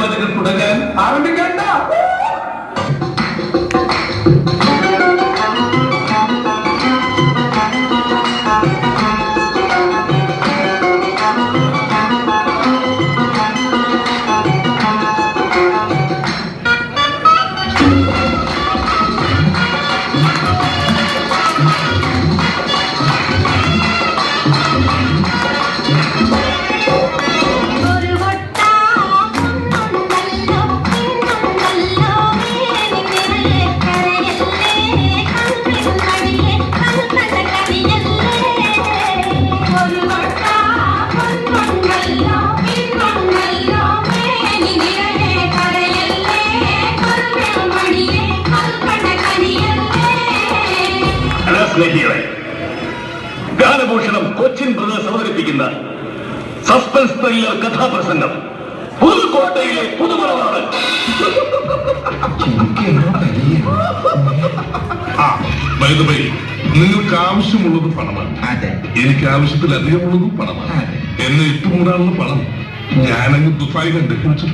പരിപാടികൾ തുടങ്ങാൻ ആരംഭിക്കണ്ട. ഗാനഭൂഷണം കൊച്ചിൻ ബ്രദേഴ്സ് അവതരിപ്പിക്കുന്ന സസ്പെൻസ് ത്രില്ലർ കഥാപ്രസംഗം പുതുക്കോട്ടയിലെ പുതുമണവാളൻ. നിങ്ങൾക്ക് ആവശ്യമുള്ളത് പണമാണ്, എനിക്ക് ആവശ്യത്തിലധികമുള്ളതും പണമാണ്. എന്നെ ഇട്ടുകൂടാനുള്ള പണം ഞാനങ്ങ് ദുബായ് കണ്ടെത്തിച്ചു.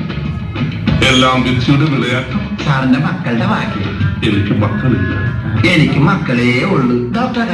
എല്ലാം വിധിയുടെ വിളയാട്ടം. സാറിന്റെ മക്കളുടെ വാക്ക്. എനിക്ക് മക്കളില്ല. എനിക്ക് മക്കളേ ഉള്ളൂ ഡോക്ടർ.